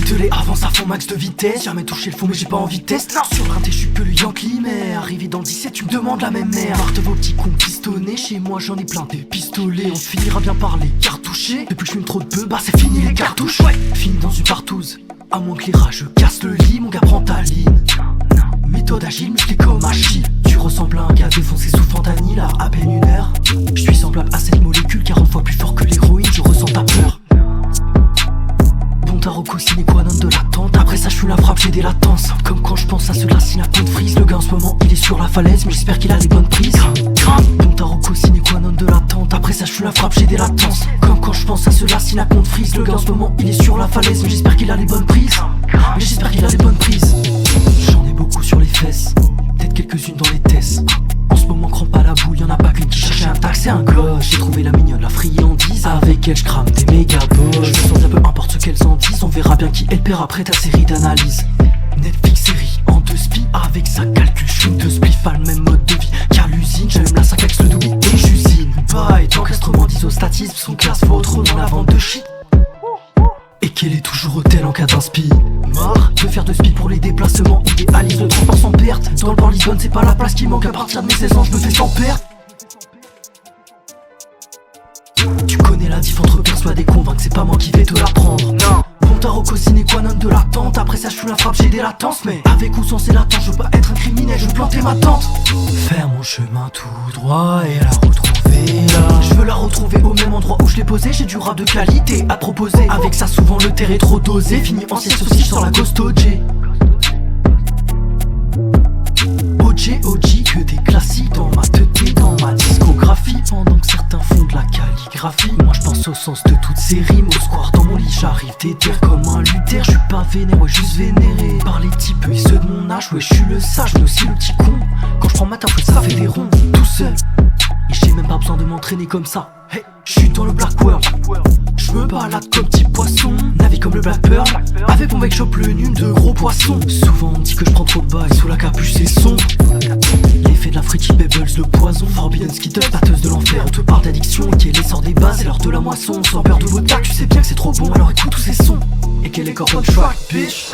Pitelé avance à fond max de vitesse. Jamais touché le fond mais j'ai pas envie de test. Non, sur le rinté je suis que le Yankee. Mais arrivé dans le 17 tu me demandes la même merde. Marre de vos petits cons pistonnés. Chez moi j'en ai plein des pistolets. On finira bien par les cartoucher. Depuis que je fume trop de peu, bah c'est fini les cartouches. Ouais, fini dans une partouze. À moins que les rageux cassent le lit, mon gars prend ta ligne. Méthode agile, musclé comme Achille. Tu ressembles à un gars défoncé sous fentanyl à peine une heure. Je suis semblable à cette molécule 40 fois plus fort que l'héroïne, je ressens ta peur. Bon tarot sine qua non de l'attente. Après ça je suis la frappe, j'ai des latences. Comme quand je pense à ce glacis la peau de frise. Le gars en ce moment il est sur la falaise, mais j'espère qu'il a les bonnes prises. Bon tarot sine qua non de l'attente. Après ça je suis la frappe, j'ai des latences. Comme quand je pense à ce glacis la peau de frise. Le gars en ce moment il est sur la falaise, mais j'espère qu'il a les bonnes prises. Mais j'espère qu'il a les bonnes prises. J'en ai beaucoup sur les fesses, peut-être quelques-unes dans les testes. En ce moment crampe à la boule, y'en a pas qu'une qui cherchait un taxi, un gosse. J'ai trouvé la mignonne, la friandise. Avec elle j'crame des méga boss. Je me sens bien peu importe ce qu'elles en disent. On verra bien qui elle perd après ta série d'analyse. Netflix série en 2 spi. Avec sa calcul, j'fume 2 spliff. Pas le même mode de vie car l'usine. J'allume la 5 avec le double et j'usine. Bye, d'encastrement d'isostatisme. Son classe vaut trop dans la vente de shit. Et qu'elle est toujours hôtel en cas d'inspi. Marre de faire de speed pour les déplacements. Idéalise le transport sans perte. Dans le port Lisbonne c'est pas la place qui manque. À partir de mes 16 ans je me fais sans perte. Tu connais la diff entre persuader et convaincre. C'est pas moi qui vais te l'apprendre. Non. Bon tarot sine qua non de l'attente. Après ça je suis la frappe, j'ai des latences. Mais avec ou sans ces latences je veux pas être un criminel. Je veux planter ma tente. Faire mon chemin tout droit et la retrouver là. Je veux la retrouver au même endroit où je l'ai posée. J'ai du rap de qualité à te proposer. Avec ça souvent le terre est trop dosé. Fini en sieste aussi, je sors la Ghost OG. OG, que des classiques dans ma tête et dans ma discographie. Pendant que certains font de la calligraphie, moi je pense au sens de toutes ces rimes. Au square dans mon lit, j'arrive d'éther comme un Luther. Je suis pas vénère, ouais juste vénéré par les types et ceux de mon âge. Ouais je suis le sage, mais aussi le petit con. Quand je prends ma table, ça fait des ronds, tout seul. Et j'ai même pas besoin de m'entraîner comme ça. Hey, je suis dans le Black World. Je me balade comme petit poisson, navigue comme le Black Pearl. Avec mon mec chope le nul de gros poissons. Souvent on me dit que je prends trop de bails, sous la capuche c'est sombre. L'effet de la Fruity Pebbles, le poison. Forbidden Skittles, batteuse de l'enfer. On te parle d'addiction, qui est l'essor des bases. C'est l'heure de la moisson, sans peur de vos tacs. Tu sais bien que c'est trop bon, alors écoute tous ces sons. Et quel est Corbin Track, bitch.